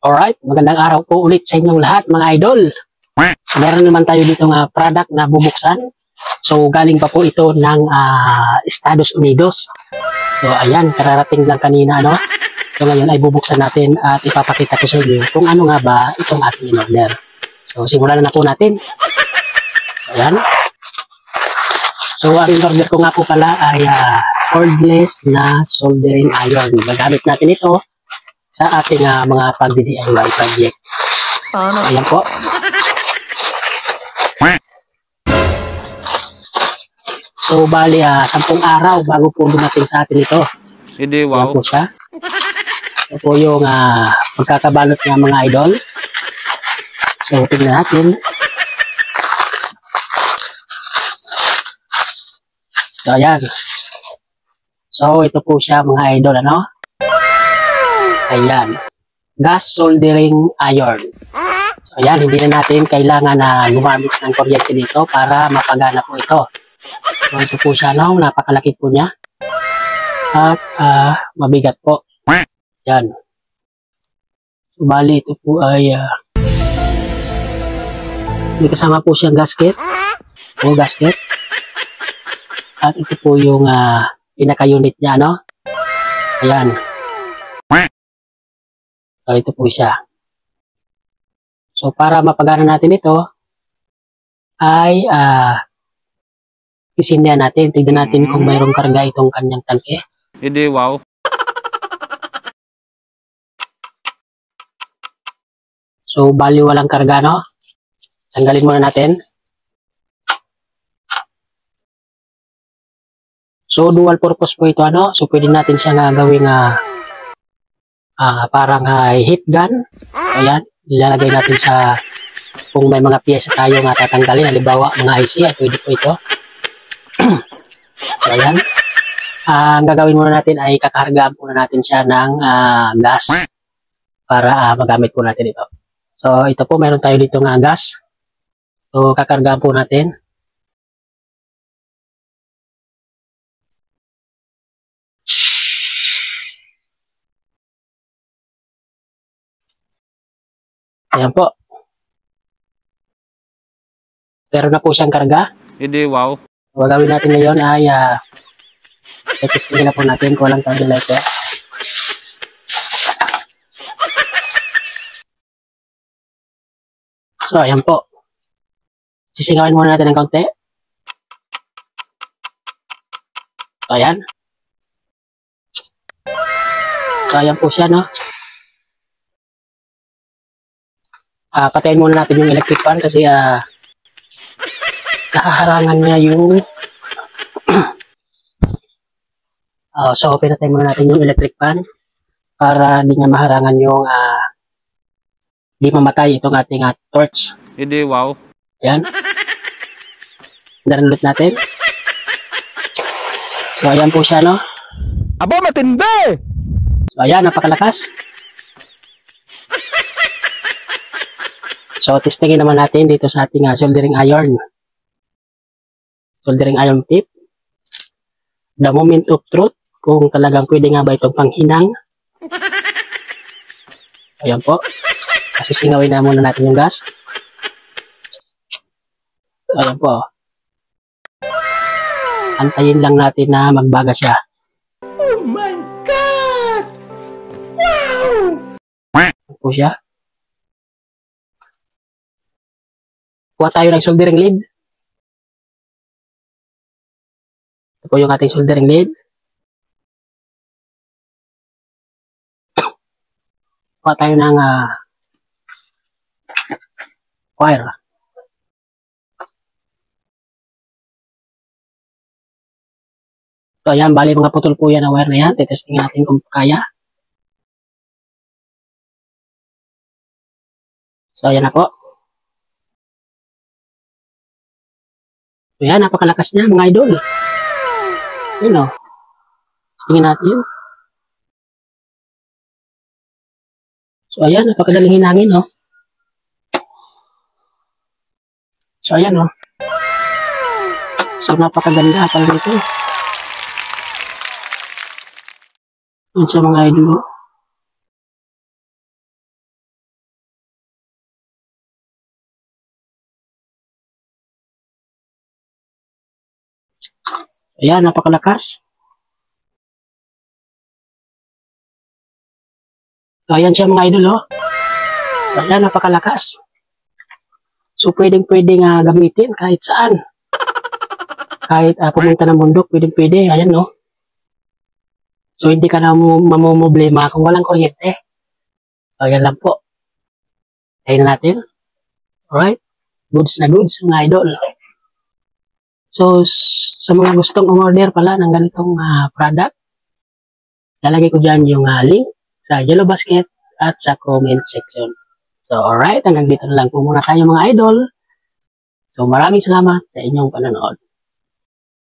Alright, magandang araw po ulit sa inyong lahat mga idol. Meron naman tayo dito nga product na bubuksan. So galing pa po ito ng Estados Unidos. So ayan, kararating lang kanina no. So ngayon ay bubuksan natin at ipapakita ko sa inyo kung ano nga ba itong ating in-order. So simulan na po natin. Ayan. So ang in-order ko nga po pala ay cordless na soldering iron. Magamit natin ito sa ating mga pag-DIY project. Ayan po. So, bali, 10 araw bago po dumating sa atin ito. Hindi, wow. Ayan po siya. Ito po yung pagkakabalot ng mga idol. So, tignan natin. So, ayan. So, ito po siya mga idol, ano? Ayan. Gas soldering iron. So, ayan, hindi na natin kailangan na gumamit ng kuryente dito para mapagana po ito. So, ito po siya, no? Napakalaki po niya. At mabigat po. Ayan. So, bali, ito po ay may kasama po siyang gasket. O, gasket. At ito po yung pinaka-unit niya, no? Ayan. So, ito po siya. So, para mapagana natin ito, ay isindihan natin. Tignan natin kung mayroong karga itong kanyang tangke. Hindi, wow. So, bali walang karga, no? Tanggalin muna natin. So, dual purpose po ito, ano? So, pwede natin siya gawing parang heat gun. Ayan, ilalagay natin sa kung may mga piyesa tayo nga tatanggalin, halimbawa mga IC, ay pwede po ito. So, ayan. Ang gagawin muna natin ay kakargaan muna natin siya ng gas para magamit po natin ito. So, ito po, meron tayo dito nga gas. So, kakargaan po natin. Ayan po. Meron na po siyang karga. Hindi, wow. So, gagawin natin ngayon ay i-testing na po natin kung walang tawag lighter. So, ayan po. Sisingawin muna natin ng kaunti. So, ayan. So, ayan po siya, no? Patayin muna natin yung electric fan kasi nakaharangan niya yung so pinatayin muna natin yung electric fan para hindi niya maharangan yung di mamatay itong ating torch. Hindi, wow. Ayan. Daran ulit natin. So ayan po siya, no? Aba, matindi! So ayan, napakalakas. So, testingin naman natin dito sa ating soldering iron. Soldering iron tip. The moment of truth. Kung talagang pwede nga ba itong panghinang. Ayan po. Kasi singawin na muna natin yung gas. Ayan po. Antayin lang natin na magbaga siya. Oh my God! Wow! Ayan po siya. Kuha tayo ng soldering lead. Ito po yung ating soldering lead. Kuha tayo ng wire. So ayan, bali mga putol po yan na wire na yan. Tetestingin natin kung kaya. So ayan na po. So yan, napakalakas niya mga idol. Yun o. Tingnan natin. So ayan, napakadaling hinangin o. So ayan o. So napakaganda talaga ito. Yun sa mga idol o. Ayan, napakalakas. So, ayan siya mga idol, oh. So, ayan, napakalakas. So, pwedeng-pwede nga gamitin kahit saan. Kahit pumunta ng bundok, pwedeng-pwede. Ayan, no? So, hindi ka na mamumblema kung walang kuryente. So, ayan lang po. Tayo na natin. Alright? Goods na goods, mga idol. So, sa mga gustong umorder pala ng ganitong product, lalagay ko dyan yung link sa Yellow Basket at sa comment section. So, alright, hanggang dito na lang po muna tayo mga idol. So, maraming salamat sa inyong panonood.